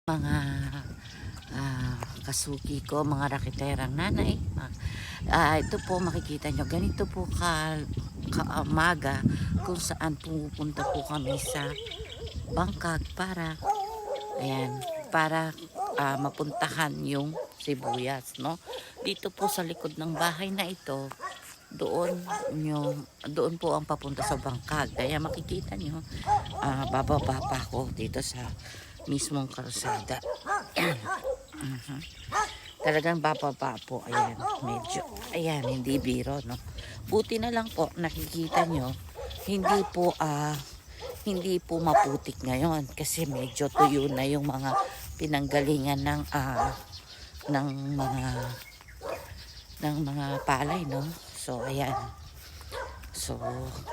Mga kasuki ko, mga rakiterang nanay. Ito po makikita nyo, ganito po kaamaga kung saan pupunta po kami sa Bangkag para mapuntahan yung sibuyas, no? Dito po sa likod ng bahay na ito, doon po ang papunta sa Bangkag. Kaya makikita nyo, bababa pa ako dito sa mismong kalsada. Ayan. Talagang bababa po. Ayan, medyo. Ayan, hindi biro, no? Buti na lang po, nakikita nyo, hindi po maputik ngayon kasi medyo tuyo na yung mga pinanggalingan ng mga palay, no? So, ayan. So,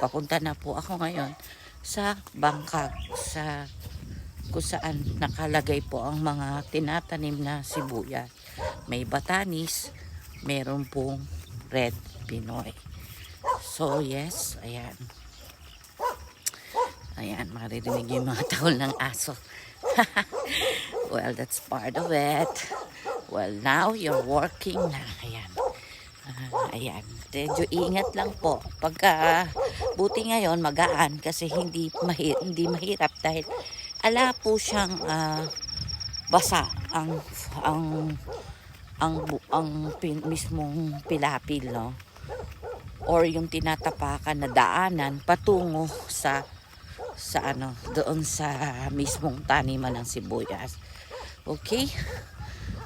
papunta na po ako ngayon sa Bangkag, kung saan nakalagay po ang mga tinatanim na sibuyas. May batanis, meron pong red Pinoy. So yes, ayan. Ayan, maririnig yung mga tahol ng aso. Well, that's part of it. Well, now you're working na. Ayan. Ayan. Medyo ingat lang po. Buti ngayon magaan kasi hindi mahirap dahil ala po siyang basa mismong pilapil, no? Or yung tinatapakan na daanan patungo doon sa mismong taniman ng sibuyas. Okay?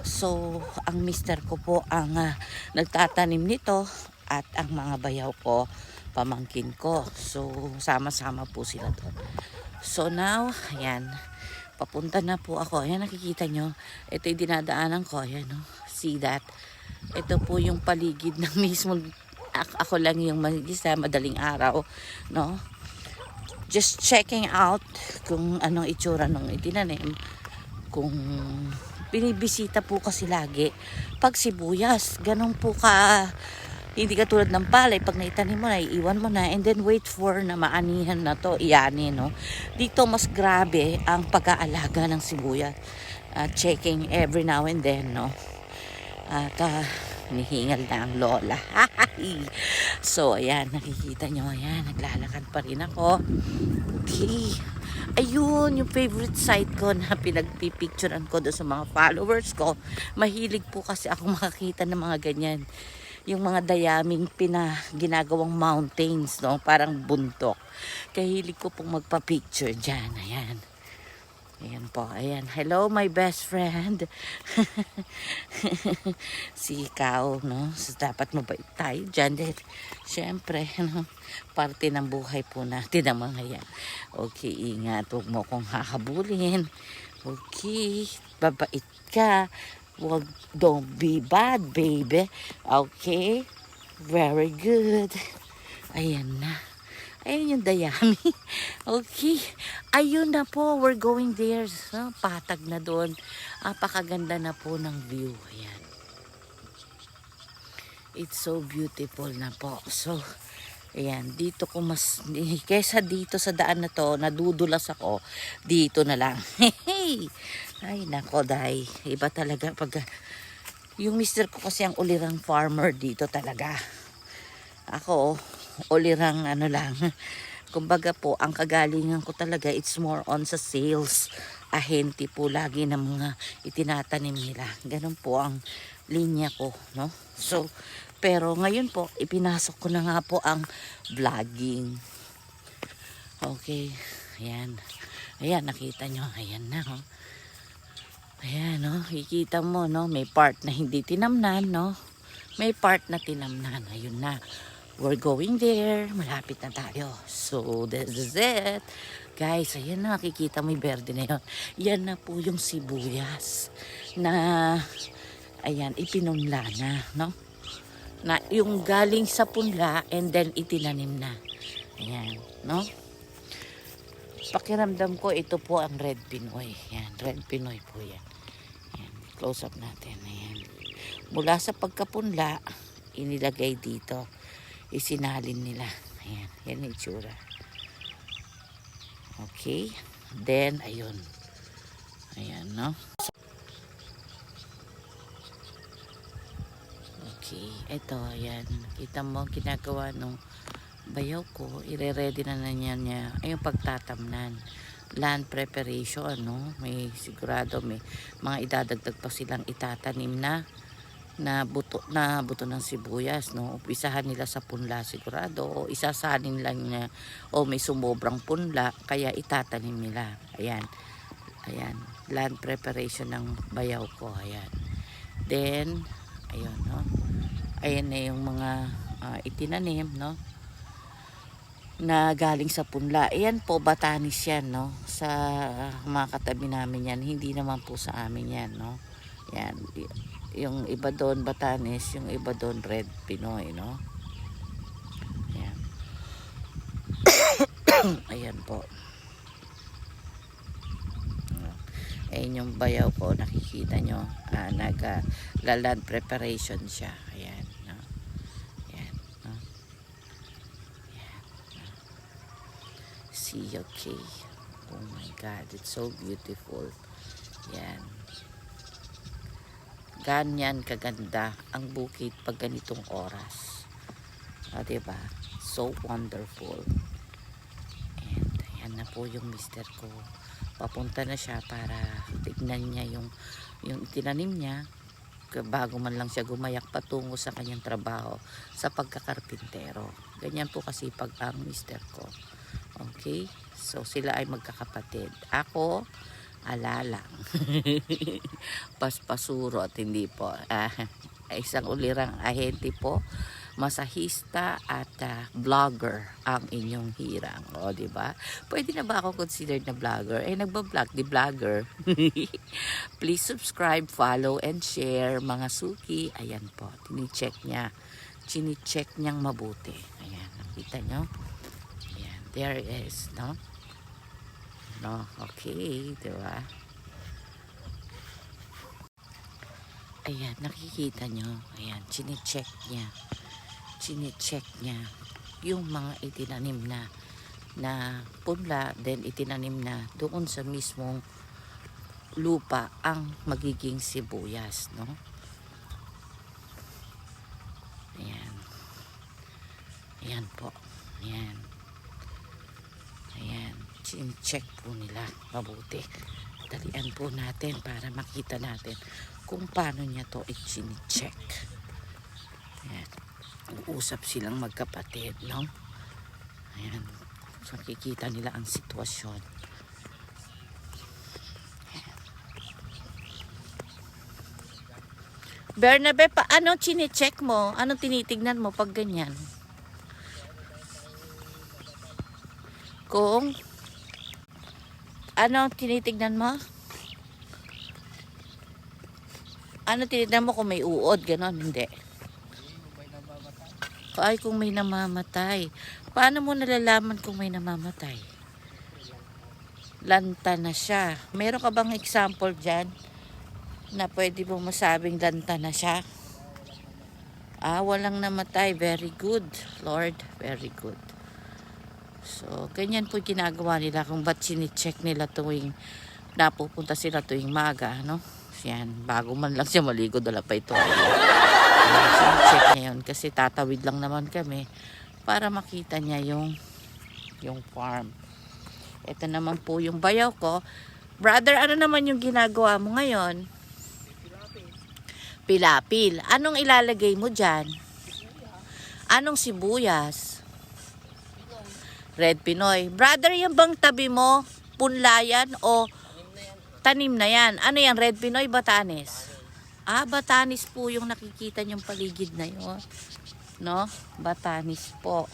So, ang mister ko po ang nagtatanim nito at ang mga bayaw ko pamangkin ko. So, sama-sama po sila doon. So now, ayan, papunta na po ako. Ayan, nakikita nyo, ito yung dinadaanan ko. Ayan, no? See that? Ito po yung paligid ng mismo. Ako lang yung mag-isa, madaling araw, no? Just checking out kung anong itsura nung itinanim. Kung binibisita po kasi lagi pag sibuyas, ganun po hindi katulad ng palay, pag naitanim mo na, iiwan mo na, and then wait for na maanihan na to, iyani, no? Dito mas grabe ang pag-aalaga ng sibuyas. Checking every now and then, no? At nihingal na ang lola. So, ayan, nakikita nyo, ayan, naglalakad pa rin ako. Okay. Ayun, yung favorite site ko na pinagpipicturean ko doon sa mga followers ko. Mahilig po kasi ako makakita ng mga ganyan. Yung mga dayaming ginagawang mountains, no? Parang bundok. Kahilig ko pong magpa-picture dyan. Ayan. Ayan po. Ayan. Hello, my best friend. Si ikaw, no? So, dapat mabait tayo dyan. Dahil, syempre, no? Parte ng buhay po natin ang mga yan. Okay, ingat. Huwag mo kong hahabulin. Okay. Babait ka. Don't be bad, baby. Okay? Very good. Ayan na. Ayan yung dayami. Okay. Ayun na po. We're going there. So, patag na doon. Apakaganda na po ng view. Ayan. It's so beautiful na po. So, ayan. Dito ko kesa dito sa daan na to, nadudulas ako. Dito na lang. Hey! Ay, nako, day. Iba talaga pag yung mister ko kasi ang ulirang farmer dito talaga. Ako, ulirang lang. Kumbaga po, ang kagalingan ko talaga, it's more on sa sales. Ahente po lagi ng mga itinatanim nila. Ganun po ang linya ko, no? So, pero ngayon po, ipinasok ko na nga po ang vlogging. Okay, ayan. Ayan, nakita nyo, ayan na, oh. Ayan, no, kikita mo, no, may part na hindi tinamnan, no, may part na tinamnan. Ayun na, we're going there, malapit na tayo. So, this is it. Guys, ayan na, kikita mo yung berde na yun. Yan na po yung sibuyas na, ayan, ipinunla na, no, na yung galing sa punla and then itinanim na. Ayan, no. Pakiramdam ko, ito po ang red Pinoy. Yan, red Pinoy po yan. Yan, close up natin. Ayan. Mula sa pagkapunla, inilagay dito. Isinalin nila. Ayan, yan yung itsura. Okay. Then, ayun. Ayan, no? Okay, ito, ayan. Kita mo, ginagawa nung bayaw ko. Ire-ready na niya yung pagtatamnan. Land preparation, no? May sigurado, may mga idadagdag pa silang itatanim na buto ng sibuyas, no? Umpisahan nila sa punla sigurado, o isasalin lang niya, o may sumobrang punla, kaya itatanim nila. Ayan. Ayan. Land preparation ng bayaw ko. Ayan. Then, ayun, no? Ayan na yung mga itinanim, no? Na galing sa punla. Ayan po, batanis yan, no? Sa mga katabi namin yan. Hindi naman po sa amin yan, no? Yan. Yung iba doon, batanis. Yung iba doon, red Pinoy, no? Ayan. Ayan po. Ayan yung bayaw ko, nakikita nyo, nag-land preparation siya. Ayan, no? Ayan, no? Ayan, no? See, okay. Oh my God, it's so beautiful. Ayan. Ganyan kaganda ang bukid pag ganitong oras. O, diba? So wonderful. And ayan na po yung mister ko. Papunta na siya para tignan niya yung tinanim niya bago man lang siya gumayak patungo sa kanyang trabaho sa pagkakarpintero. Ganyan po kasi pag ang mister ko. Okay? So sila ay magkakapatid. Ako, alalang. Paspasuro at hindi po. Isang ulirang ahente po. Masahista at vlogger ang inyong hirang. O, diba? Pwede na ba ako considered na vlogger? Eh, nagbablog, di vlogger. Please subscribe, follow, and share, mga suki. Ayan po, tinicheck niya. Chinicheck niyang mabuti. Ayan, nakita nyo? Ayan, there is, no? No, okay, diba? Ayan, nakikita nyo. Ayan, chinicheck niya. Chinicheck niya yung mga itinanim na punla, then itinanim na doon sa mismong lupa ang magiging sibuyas, no? Ayan. Ayan po. Ayan. Ayan. Chinicheck po nila mabuti. Dalian po natin para makita natin kung paano niya to i-chinicheck. Ayan. Uusap silang magkapatid, no? Ayan. So, nakikita nila ang sitwasyon. Ayan. Bernabe, paano chine-check mo? Ano tinitignan mo pag ganyan? Kung ano tinitignan mo? Ano tinitignan mo kung may uod, ganon? Hindi. Ay, kung may namamatay. Paano mo nalalaman kung may namamatay? Lanta na siya. Meron ka bang example dyan na pwede mong masabing lanta na siya? Walang namatay. Very good, Lord. Very good. So, ganyan po ginagawa nila kung ba't sinicheck nila tuwing napupunta sila tuwing maga, no? Yan, bago man lang siya maligo, dala pa ito. Check niya yun kasi tatawid lang naman kami para makita niya yung farm. Ito naman po yung bayaw ko. Brother, ano naman yung ginagawa mo ngayon? Pilapil. Anong ilalagay mo dyan? Anong sibuyas? Red Pinoy. Brother, yung bang tabi mo? Punlayan o tanim na yan? Ano yan? Red Pinoy, Batanes? Batanis po yung nakikita niyong paligid na yun. No? Batanis po.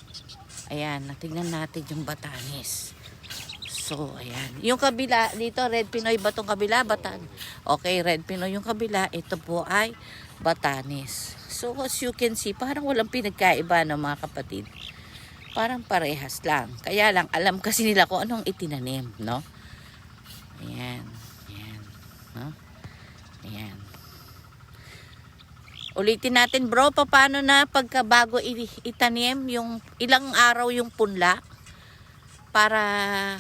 Ayan, tingnan natin yung Batanis. So, ayan. Yung kabila, dito, Red Pinoy ba itong kabila? Batanis. Okay, Red Pinoy yung kabila. Ito po ay Batanis. So, as you can see, parang walang pinagkaiba ng mga kapatid. Parang parehas lang. Kaya lang, alam kasi nila kung anong itinanim, no? Ayan. Ayan. No? Ayan. Ulitin natin, bro, paano na pagkabago itanim yung ilang araw yung punla para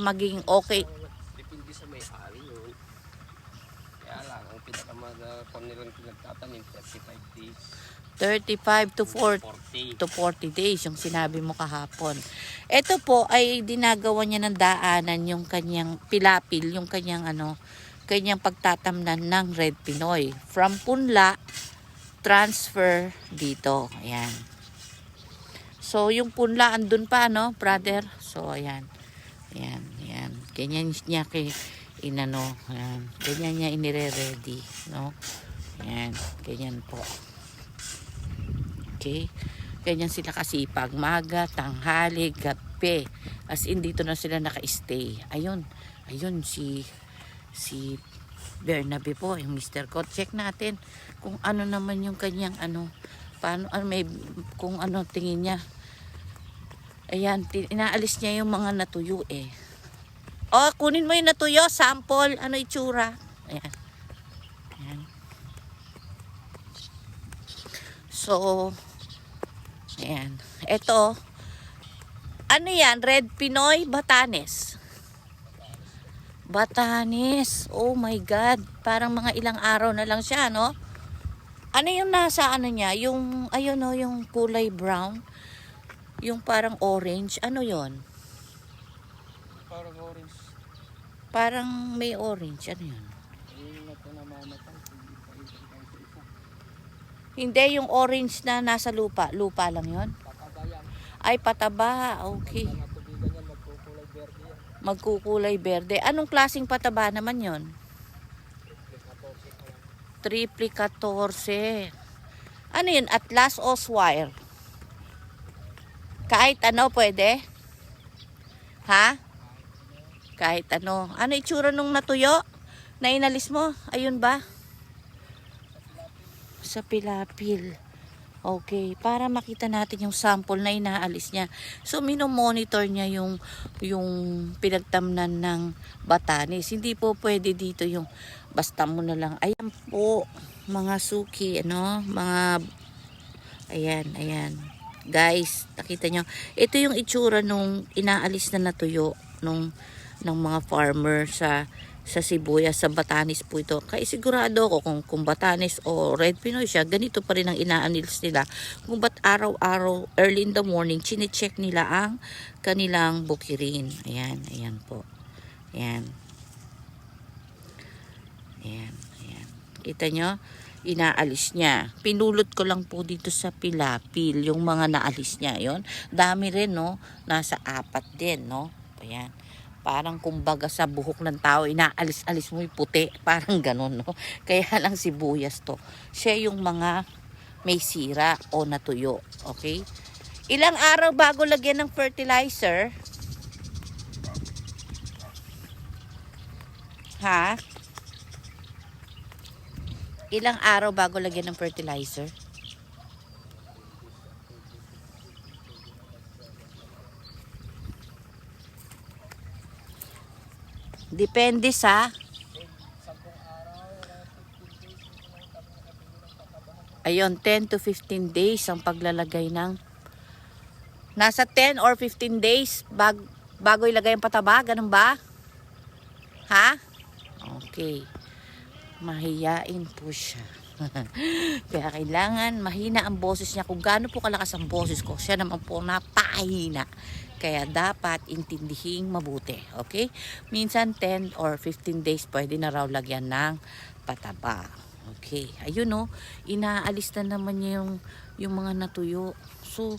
maging okay. Depende sa may-ari yun. Ang pinakamakon nilang pinagtatanim, 35 days. 35 to 40 40. to 40 days yung sinabi mo kahapon. Ito po ay dinagawa niya ng daanan yung kanyang pilapil, yung kanyang kanyang pagtatamnan ng Red Pinoy. From Punla, transfer dito. Ayan. So, yung Punla andun pa, no, brother? So, ayan. Ayan, ayan. Ganyan niya ayan. Ganyan niya inire-ready, no? Ayan, ganyan po. Okay? Ganyan sila kasipag. Maga, tanghali, gabi. As in, dito na sila naka-stay. Ayun. Ayun, si Bernabe po, yung Mr. ko. Check natin kung ano naman yung kanyang paano, kung ano tingin niya. Ayan, inaalis niya yung mga natuyo eh. Oh, kunin mo yung natuyo, sample, ano itsura. Ayan. Ayan. So, ayan. Ito, ano yan? Red Pinoy, Batanes. Batanes. Oh my God. Parang mga ilang araw na lang siya, no? Ano yung nasa niya? Yung, ayun no, yung kulay brown. Yung parang orange. Ano yon? Parang orange. Parang may orange. Ano yun? Ito namamatay. Hindi, yung orange na nasa lupa. Lupa lang yon. Pataba yan. Ay, pataba. Okay. Mga tubigan yan, magkukulay verde yan. Magkukulay berde. Anong klaseng pataba naman yon? Triple 14. Ano yun? Atlas o Swire? Kahit ano pwede? Ha? Kahit ano. Ano itsura nung natuyo? Na inalis mo? Ayun ba? Sa pilapil. Okay, para makita natin yung sample na inaalis niya. So, minomonitor niya yung pinagtamnan ng Batanes. Hindi po pwede dito yung basta mo na lang. Ayan po, mga suki, mga, ayan. Guys, nakita nyo. Ito yung itsura nung inaalis na natuyo ng mga farmer sa sibuyas, sa Batanes po ito. Kaya sigurado ako kung Batanes o Red Pinoy siya, ganito pa rin ang inaanils nila. Kung ba't araw-araw, early in the morning, chine-check nila ang kanilang bukirin. Ayan po. Ayan. Kita nyo? Inaalis niya. Pinulot ko lang po dito sa pilapil, yung mga naalis niya. Yon. Dami rin, no? Nasa 4 din, no? Ayan. Parang kumbaga sa buhok ng tao, inaalis-alis mo yung puti. Parang ganun, no? Kaya lang sibuyas to. Siya yung mga may sira o natuyo. Okay? Ilang araw bago lagyan ng fertilizer? Ha? Ilang araw bago lagyan ng fertilizer? Depende sa ayun, 10 to 15 days ang paglalagay ng nasa 10 or 15 days bago ilagay ang pataba, ganun ba? Ha? Okay. Mahiyain po siya. Kaya kailangan mahina ang boses niya. Kung gaano po kalakas ang boses ko, siya naman po napahina. Kaya dapat intindihing mabuti. Okay? Minsan 10 or 15 days pwede na raw lagyan ng pataba. Okay. Ayun no. Inaalis na naman niya yung mga natuyo. So,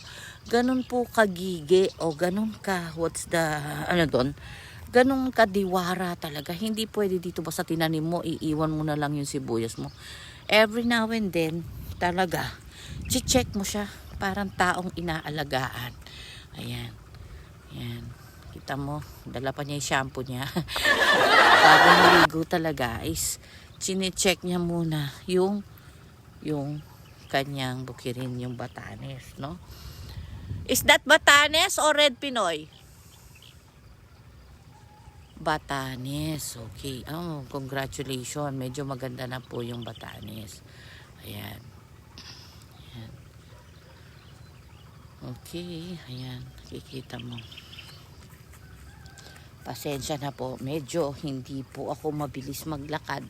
ganun po kagigi o ganun ka, what's the, ganun kadiwara talaga. Hindi pwede dito basta tinanim mo, iiwan mo na lang yung sibuyas mo. Every now and then, talaga, check mo siya. Parang taong inaalagaan. Ayan. Ayan. Kita mo, dala pa niya yung shampoo niya. Bago maligo talaga is, chine-check niya muna yung kanyang bukirin, yung Batanes, no? Is that Batanes or Red Pinoy? Batanes, okay. Oh, congratulations. Medyo maganda na po yung Batanes. Ayan. Ayan. Okay, ayan. Kikita mo. Pasensya na po, medyo hindi po ako mabilis maglakad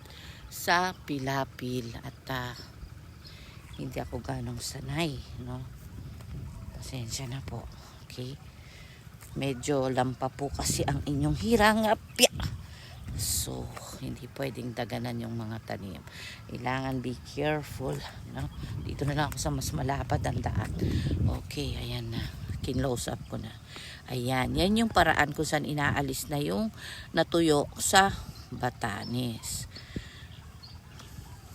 sa pilapil at hindi ako ganong sanay, no? Pasensya na po, okay? Medyo lampa po kasi ang inyong hirangapya. So, hindi pwedeng daganan yung mga tanim. Kailangan be careful, no? Dito na lang ako sa mas malapad ang daan. Okay, ayan na. Kinlose up ko na. Ayan, yan yung paraan kung saan inaalis na yung natuyo sa Batanes.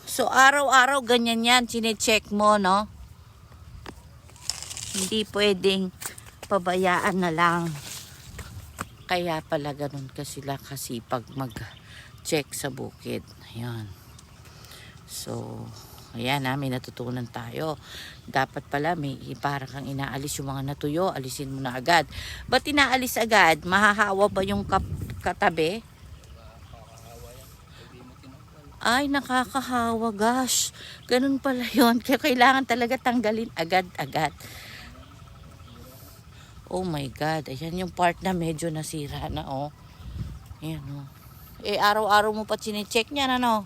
So, araw-araw ganyan yan. Sinecheck mo, no? Hindi pwedeng pabayaan na lang. Kaya pala ganun ka sila kasi pag mag-check sa bukid. Ayan. So, ayan may natutunan tayo. Dapat pala may para kang inaalis yung mga natuyo, alisin mo na agad. Ba't inaalis agad? Mahahawa ba yung katabi? Ay, nakakahawa, gosh. Ganun pala yun. Kaya kailangan talaga tanggalin agad-agad. Oh my God. Ayan yung part na medyo nasira na, oh. Ayan, oh. Araw-araw mo pa chinecheck niyan, ano?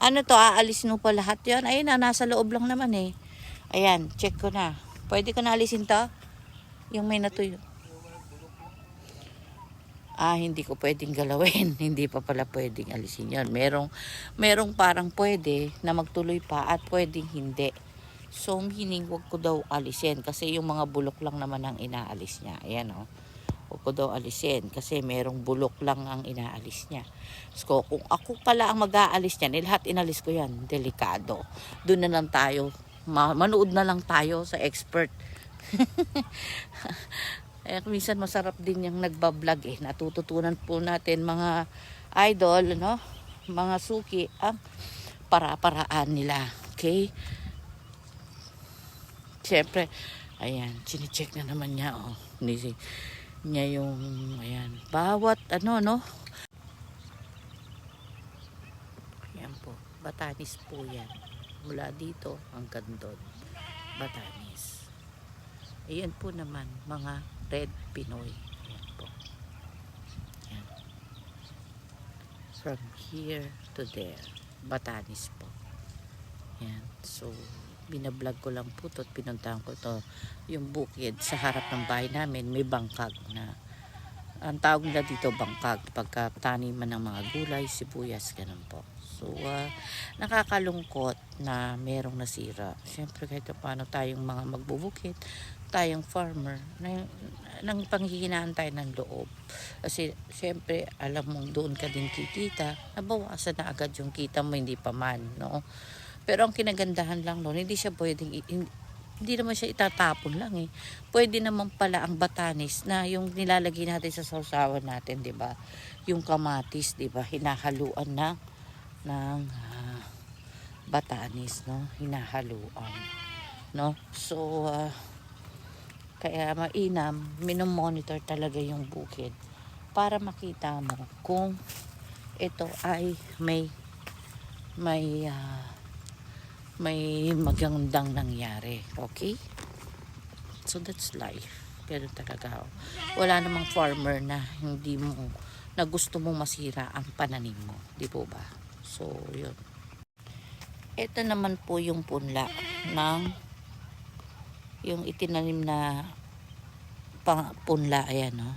Ano to, aalisin mo pa lahat yan? Ayun na, nasa loob lang naman eh. Ayan, check ko na. Pwede ko na alisin to? Yung may natuyo. Hindi ko pwedeng galawin. Hindi pa pala pwedeng alisin yan. Merong parang pwede na magtuloy pa at pwedeng hindi. So, meaning, wag ko daw alisin kasi yung mga bulok lang naman ang inaalis niya. Ayan, oh. Wag ko daw alisin kasi merong bulok lang ang inaalis niya. So, kung ako pala ang mag-aalis niyan, lahat inalis ko yan. Delikado. Doon na lang tayo. Manood na lang tayo sa expert. Minsan masarap din yung nagbablog eh. Natututunan po natin mga idol, no? Mga suki, ang para-paraan nila. Okay? Siyempre, ayan, chinecheck na naman niya, oh. Niya yung, ayan, bawat, no? Ayan po, Batanes po yan. Mula dito hanggang doon, Batanes. Ayan po naman, mga Red Pinoy. Ayan po. Ayan. From here to there, Batanes po. Ayan, so, binablog ko lang po to at pinuntahan ko to yung bukid sa harap ng bahay namin. May bangkag na ang tawag nila dito bangkag pagka taniman ng mga gulay, sibuyas, ganun po. So nakakalungkot na merong nasira. Siyempre kahit paano tayong mga magbubukid, tayong farmer nang panghihinaan tayo ng loob kasi siyempre alam mong doon ka din kikita, nabawasan na agad yung kita mo, hindi pa man, no? Pero ang kinagandahan lang noon, hindi siya pwedeng, hindi naman siya itatapon lang eh. Pwede naman pala ang Batanes na yung nilalagay natin sa sausawan natin, 'di ba? Yung kamatis, 'di ba? Hinahaluan ng Batanes, no? Hinahaluan, no? So kaya mainam, minomonitor talaga yung bukid para makita mo kung ito ay may magandang nangyari. Okay? So that's life. Pero talaga, wala namang farmer na na gusto mong masira ang pananim mo. Di po ba? So, yun. Ito naman po yung punla ng yung itinanim na punla, ayan, no?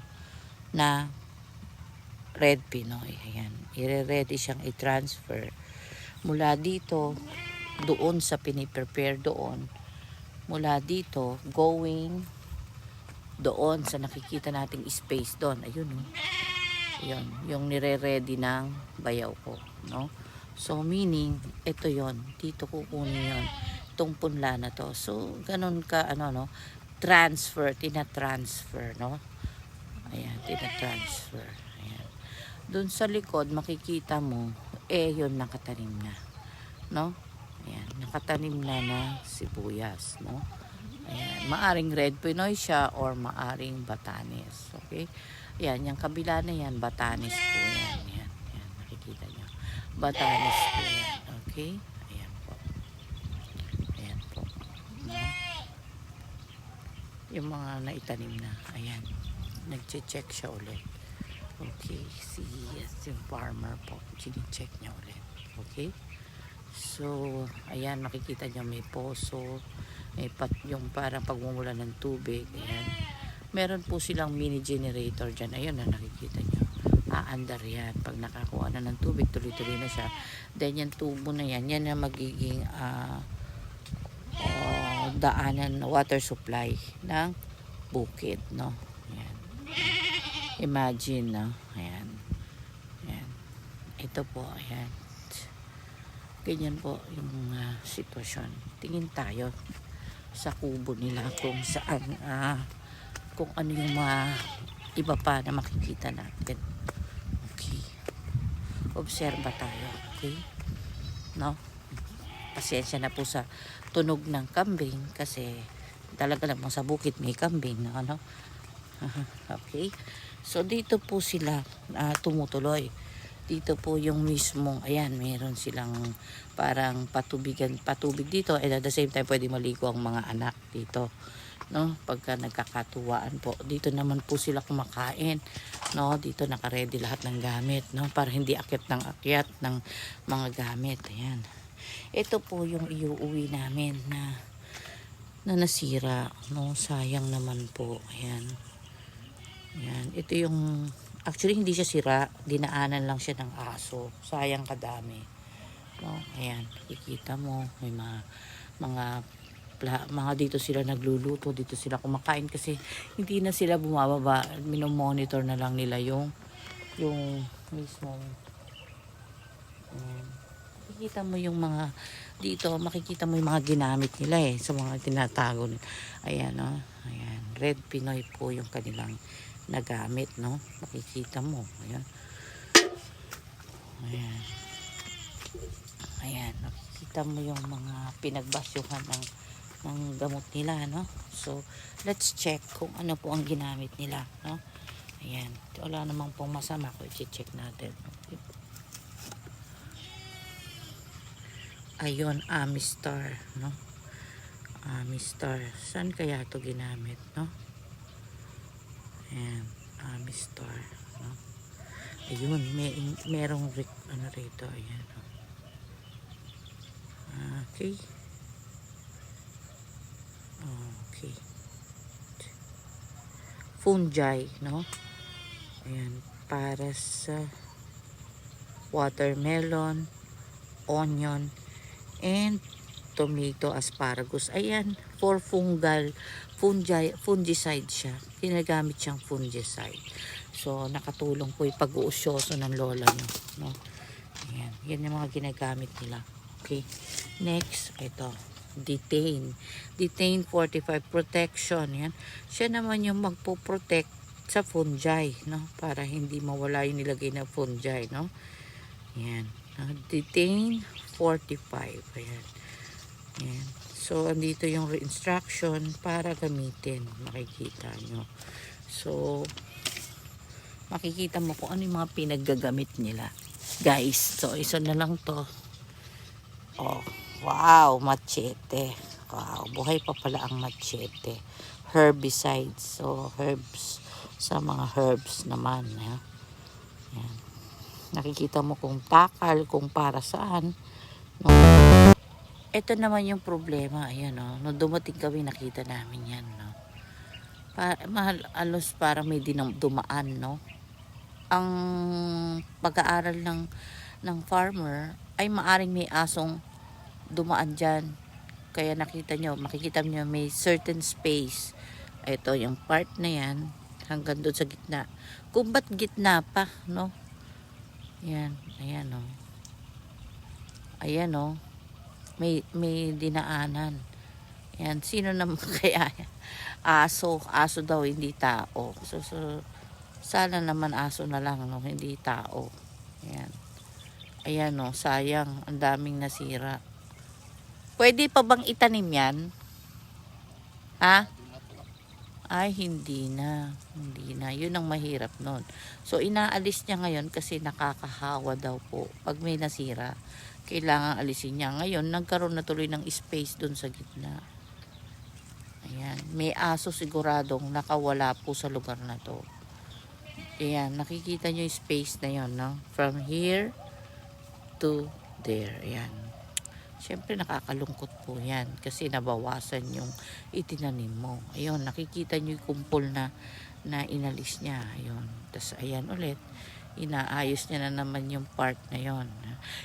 Na Red Pinoy. Ayan. I-ready siyang i-transfer mula dito doon sa piniprepare doon, mula dito going doon sa nakikita nating space doon. Ayun, no? Ayun, yung nire-ready ng bayaw ko, no? So meaning ito yon, dito kukunin yon, itong punla na to. So ganun ka no, transfer, tina-transfer, no? Ayan, tina-transfer. Ayan. Doon sa likod makikita mo yun nakatanim na, no? Ayan, nakatanim na sibuyas, no? Ayan, maaring Red Pinoy siya or maaring Batanes. Okay? Ayan, yung kabila na yan, Batanes po yan. Ayan, ayan, nakikita nyo. Batanes po yan. Okay? Ayan po. Ayan po. No? yung mga naitanim na. Ayan. Nagche-check siya ulit. Okay. Si yung farmer po. Chine-check niya ulit. Okay. So, ayan. Makikita niyo may poso. May yung parang pagmumula ng tubig. Ayan. Meron po silang mini generator dyan. Ayun na nakikita niyo. Aandar yan. Pag nakakuha na ng tubig, tuloy-tuloy na siya. Then yung tubo na yan, yan na magiging daanan, water supply ng bukid, no? Ayan. Imagine, no? Ayan. Ayan. Ito po, ayan. Ganyan po yung sitwasyon. Tingin tayo sa kubo nila kung saan, kung ano yung mga iba pa na makikita natin. Okay. Obserba tayo. Okay. No? Pasensya na po sa tunog ng kambing kasi talaga namang sa bukid may kambing. No? Ano? Okay. So dito po sila tumutuloy. Dito po yung mismong, ayan, meron silang parang patubig dito. And at the same time, pwede maligo ang mga anak dito. No, pagka nagkakatuwaan po, dito naman po sila kumakain, no, dito naka-ready lahat ng gamit, no, para hindi akyat ng mga gamit. Ayan, ito po yung iuuwi namin na nasira, no, sayang naman po. Ayan, ayan, ito yung actually hindi siya sira, dinaanan lang siya ng aso, sayang kadami, no. Ayan, kikita mo may mga dito sila nagluluto, dito sila kumakain kasi hindi na sila bumababa, minomonitor na lang nila yung mismong makikita mo yung mga dito, makikita mo yung mga ginamit nila sa mga tinatago nila. Ayan, no? Ayan, Red Pinoy po yung kanilang nagamit, no? Makikita mo, ayan. Ayan. Ayan, makikita mo yung mga pinagbasyuhan ng gamot nila, no? So, let's check kung ano po ang ginamit nila, no? Ayan, wala namang pong masama kung i-check natin. Okay. Ayun, Amistar, no? Amistar. Saan kaya ito ginamit, no? Ayan, Amistar, no? Ayun, merong ano rito, ayan, no? Okay. Okay. Fungi, no? Ayan, para sa watermelon, onion, and tomato, asparagus. Ayan, for fungicide siya. Ginagamit siyang fungicide. So, nakatulong po yung pag-uusyoso ng lola nyo, no? Ayan, yan yung mga ginagamit nila. Okay. Next, ito. Detain 45 protection. Yan. Siya naman yung magpo-protect sa fungi, no? Para hindi mawala yung nilagay na fungi, no? Yan. Detain 45. Ayan. Yan. So, andito yung instruction para gamitin. Makikita nyo. So, makikita mo kung ano yung mga pinaggagamit nila. Guys, so isa na lang to. Oh, wow, machete. Wow, buhay pa pala ang machete. Herbicides. So, herbs. Sa mga herbs naman. Yan. Yan. Nakikita mo kung takal, kung para saan. No? Ito naman yung problema. Ayan, no? Nung dumating kami, nakita namin yan. No? Alos para may dumaan, no? Ang pag-aaral ng farmer ay maaring may asong dumaan dyan. Kaya makikita nyo may certain space. Ito yung part na yan hanggang doon sa gitna. Kung ba't gitna pa, no? Yan, ayan, no? Ayan, no? May dinaanan. Yan, sino naman kaya? Aso daw, hindi tao. So sana naman aso na lang, no? Hindi tao. Ayan. Ayan, no? Sayang, ang daming nasira. Pwede pa bang itanim yan? Ha? Ay, hindi na. Hindi na. Yun ang mahirap nun. So, inaalis niya ngayon kasi nakakahawa daw po. Pag may nasira, kailangan alisin niya. Ngayon, nagkaroon na tuloy ng space dun sa gitna. Ayan, may aso siguradong nakawala po sa lugar na to. Ayan, nakikita nyo yung space na yon, no? From here to there. Ayan. Siyempre nakakalungkot po yan kasi nabawasan yung itinanim mo. Ayun, nakikita nyo yung kumpol na inalis niya. Ayun. Tapos ayan ulit, inaayos niya na naman yung part na yon.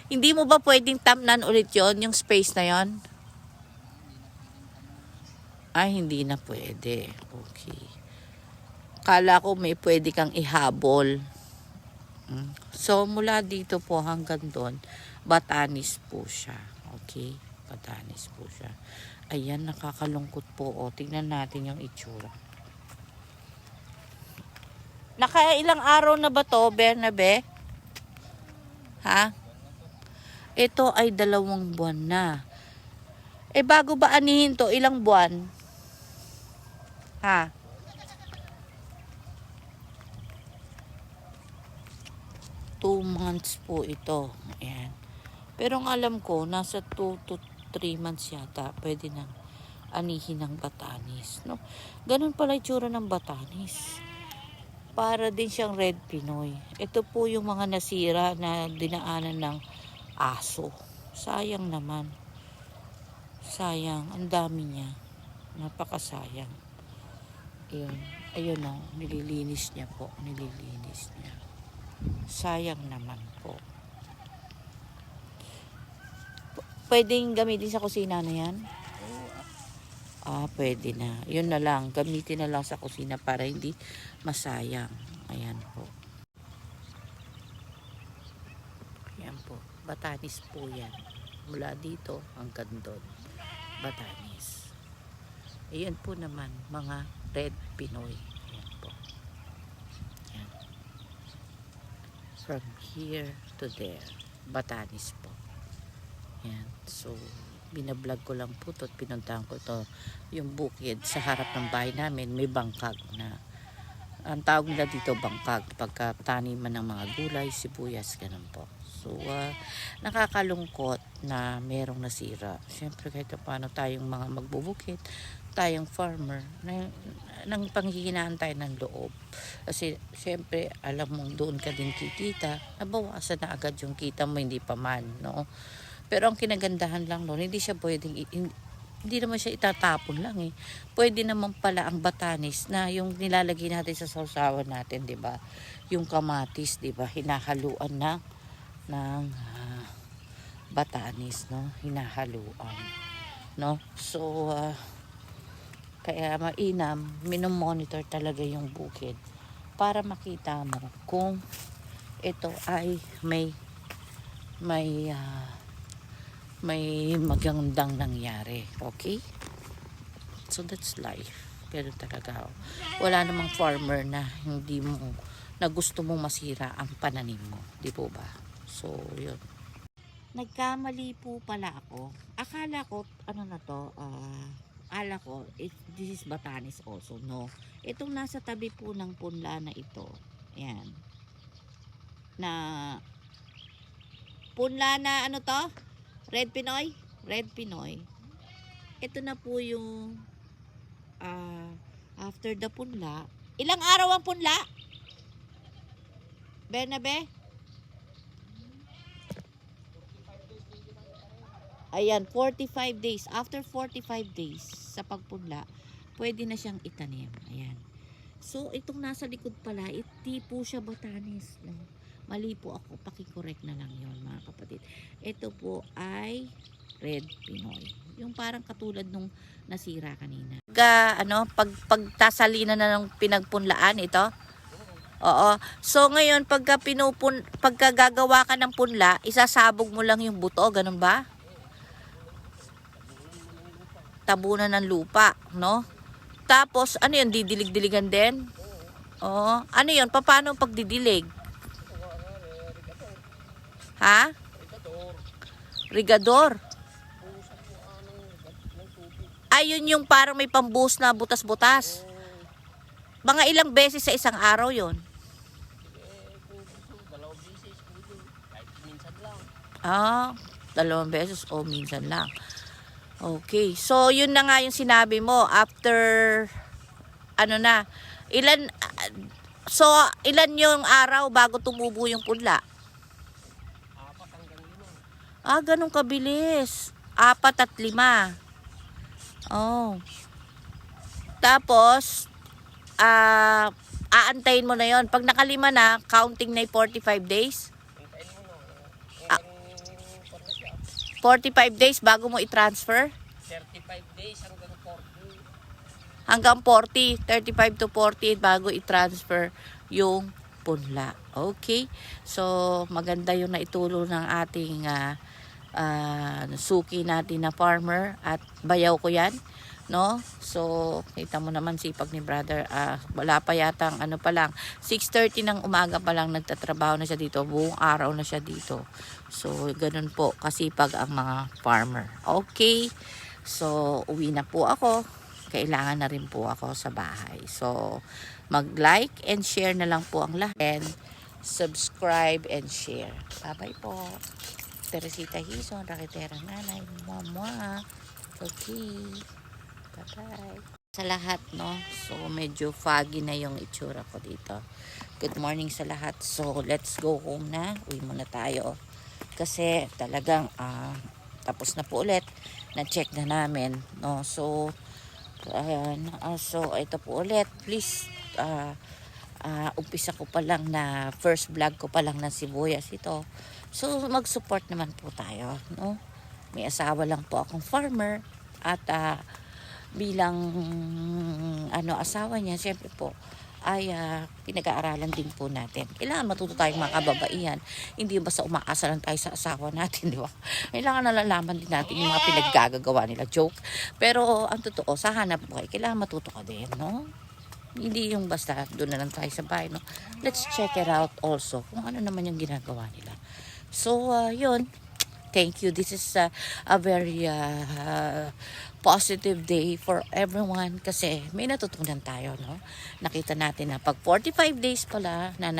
Hindi mo ba pwedeng tamnan ulit yon, yung space na yon? Ay, hindi na pwede. Okay. Kala ko may pwede kang ihabol. So, mula dito po hanggang doon, batanis po siya. Okay? Batanis po siya. Ayan, nakakalungkot po. O, tingnan natin yung itsura. Nakailang araw na ba to, Bernabe? Ha? Ito ay 2 buwan na. Eh, bago ba anihin to, ilang buwan? Ha? Two months po ito. Ayan. Pero ang alam ko, nasa 2 to 3 months yata, pwede nang anihin ng batanis. No? Ganun pala itsura ng batanis. Para din siyang red Pinoy. Ito po yung mga nasira na dinaanan ng aso. Sayang naman. Sayang. Ang dami niya. Napakasayang. Ayun. Ayun o. Nililinis niya po. Nililinis niya. Sayang naman po. Pwedeng gamitin sa kusina na yan? Pwede na. Yun na lang. Gamitin na lang sa kusina para hindi masayang. Ayan po. Ayan po. Batanis po yan. Mula dito hanggang doon. Batanis. Ayan po naman. Mga red Pinoy. Ayan po. Ayan. From here to there. Batanis po. Ayan. So, binablog ko lang po to at pinuntahan ko to yung bukid sa harap ng bahay namin. May bangkag na ang tawag nila dito bangkag pagka taniman ng mga gulay, sibuyas, ganun po. So nakakalungkot na merong nasira. Siyempre kahit paano tayong mga magbubukid, tayong farmer nang panghihinaan tayo ng loob. Kasi siyempre alam mong doon ka din kikita, nabawasan na agad yung kita mo, hindi pa man, no? Pero ang kinagandahan lang noon, hindi siya pwedeng, hindi naman siya itatapon lang eh. Pwede naman pala ang batanis na yung nilalagay natin sa sausawan natin, 'di ba? Yung kamatis, 'di ba? Hinahaluan ng batanis, no? Hinahaluan, no? So kaya mainam, minomonitor talaga yung bukid para makita mo kung ito ay may magandang nangyari. Okay? So that's life. Pero talaga, wala namang farmer na hindi mo, na gusto mong masira ang pananim mo. Di po ba? So, yun. Nagkamali po pala ako. Akala ko, ano na to, ala ko, this is batanis also. No. Itong nasa tabi po ng punla na ito. Ayan. Na, punla na ano to? Red Pinoy? Red Pinoy. Ito na po yung after the punla. Ilang araw ang punla? Bernabe? Ayan, 45 days. After 45 days sa pagpunla, pwede na siyang itanim. Ayan. So, itong nasa likod pala, hindi po siya batanis. No? Mali po ako, pakicorrect na lang yon mga kapatid. Ito po ay red Pinoy. Yung parang katulad nung nasira kanina. Pagtasalina na ng pinagpunlaan ito. Oo. So ngayon pagka gagawa ka ng punla, isasabog mo lang yung buto, ganun ba? Tabunan ng lupa, no? Tapos ano yun, didilig-diligan din? Oo. Ano yun, paano pagdidilig? Ha? Rigador. Ayun yung parang may pambuhos na butas-butas. Mga ilang beses sa isang araw yon? 2 beses, kahit minsan lang. 2 beses o minsan lang. Okay. So, yun na nga yung sinabi mo. After, ano na, ilan, so, ilan yung araw bago tumubo yung punla? 4 hanggang 5. Ah, ganun kabilis. 4 at 5. Oh. Tapos, aantayin mo na yon. Pag nakalima na, counting na yung 45 days. Hintayin mo na. Ah. Hanggang 45 days bago mo i-transfer. 35 days hanggang 40. Hanggang 40, 35 to 40 bago i-transfer yung punla. Okay? So, maganda yung naitulong ng ating suki natin na farmer at bayaw ko yan. No? So, kita mo naman sipag ni brother. Wala pa yata ano pa lang. 6:30 ng umaga pa lang nagtatrabaho na siya dito. Buong araw na siya dito. So, ganun po kasipag ang mga farmer. Okay? So, uwi na po ako. Kailangan na rin po ako sa bahay. So, mag-like and share na lang po ang lahat. And subscribe and share. Bye-bye po. Teresita Hison, Rakiterang Nanay. Mwah-mwah. Okay. Bye-bye. Sa lahat, no? So, medyo foggy na yung itsura ko dito. Good morning sa lahat. So, let's go home na. Uwi muna tayo. Kasi talagang tapos na po ulit. Na-check na namin, no? So, ayan. So, ito po ulit. Please, umpisa ko pa lang na first vlog ko pa lang ng sibuyas ito. So, mag-support naman po tayo, no? May asawa lang po akong farmer at bilang asawa niya, syempre po ay pinag-aaralan din po natin. Kailangan matuto tayong mga kababaihan. Hindi basta umaasa lang tayo sa asawa natin, di ba? Kailangan nalalaman din natin yung mga pinaggagawa nila. Joke. Pero ang totoo, sa hanap buhay, kailangan matuto ka din, no? Hindi yung basta doon na lang tayo sa bahay, no? Let's check it out also kung ano naman yung ginagawa nila. So, yun. Thank you. This is a very positive day for everyone kasi may natutunan tayo, no? Nakita natin na pag 45 days pala na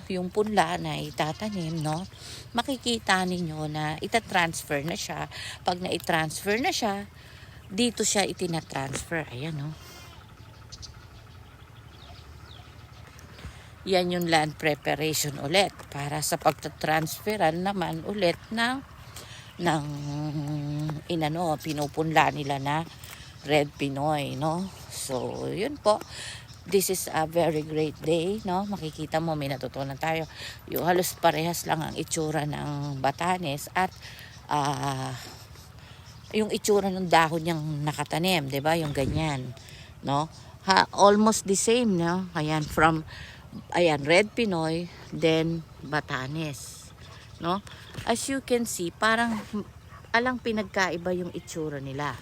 yung punla na itatanim, no? Makikita ninyo na itatransfer na siya. Pag na-transfer na siya, dito siya itinatransfer. Ayan, no? Yan yung land preparation ulit para sa pagtatransferan naman ulit ng pinupunla nila na Red Pinoy, no? So, yun po. This is a very great day, no? Makikita mo, may natutunan tayo. Yung halos parehas lang ang itsura ng Batanes at yung itsura ng dahon niyang nakatanim, 'di ba? Yung ganyan, no? Almost the same, no? Ayan, Red Pinoy, then Batanes, no? As you can see, parang alang pinagkaiba yung itsura nila.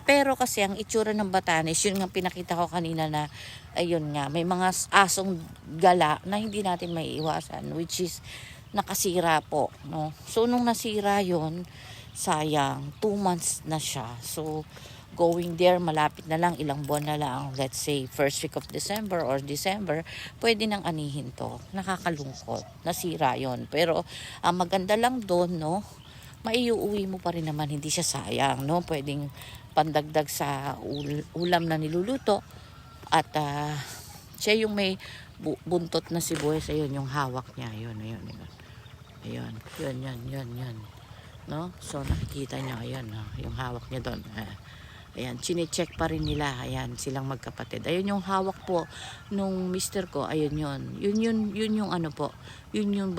Pero kasi ang itsura ng Batanes, yun nga pinakita ko kanina na, ayun nga, may mga asong gala na hindi natin maiiwasan, which is nakasira po, no? So, nung nasira yun, sayang, 2 months na siya. So, going there, malapit na lang, ilang buwan na lang, let's say, first week of December or December, pwede nang anihin to. Nakakalungkot. Nasira yon. Pero, ang maganda lang doon, no, maiuwi mo pa rin naman, hindi siya sayang, no? Pwedeng pandagdag sa ulam na niluluto. At, siya yung may buntot na sibuyas, ayun, yung hawak niya, ayun. Ayun, yun. No? So, nakikita niyo, ayan, no? Yung hawak niya doon. Ayan, chine-check pa rin nila. Ayan, silang magkapatid. Ayun yung hawak po nung mister ko. Ayun yun. Yun yung ano po. Yun yung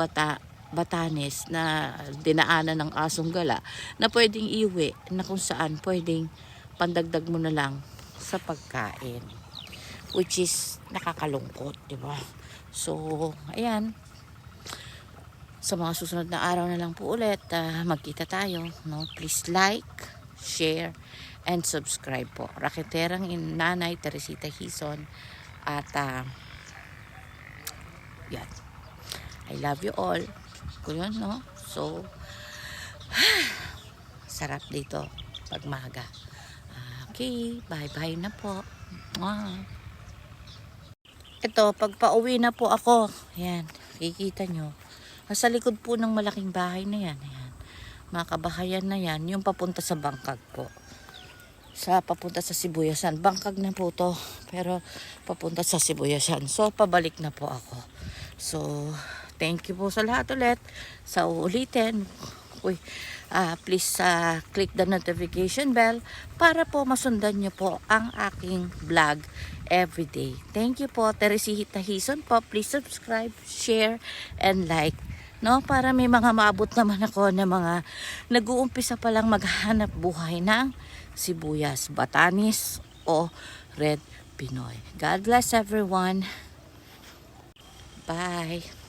Batanes na dinaanan ng asong gala na pwedeng iwi na kung saan pwedeng pandagdag mo na lang sa pagkain. Which is nakakalungkot, di ba? So, ayan. Sa mga susunod na araw na lang po ulit, magkita tayo. No? Please like, share, and subscribe po. Rakiterang Nanay Teresita Hison. At, yan. I love you all. Kung yun, no? So, sarap dito pag maga. Okay, bye-bye na po. Mwah. Ito, pag pauwi na po ako, yan, kikita nyo. Sa likod po ng malaking bahay na yan. Ayan. mga kabahayan na yan, yung papunta sa Bangkag po. Papunta sa Sibuyasan. Bangkag na po to, pero papunta sa Sibuyasan. So, pabalik na po ako. So, thank you po sa lahat ulit. Sa uulitin, please click the notification bell para po masundan nyo po ang aking vlog everyday. Thank you po. Teresita Hison po. Please subscribe, share, and like. No, para may mga maabot naman ako na mga nag-uumpisa pa lang maghanap buhay ng sibuyas, batanis o red Pinoy. God bless everyone. Bye.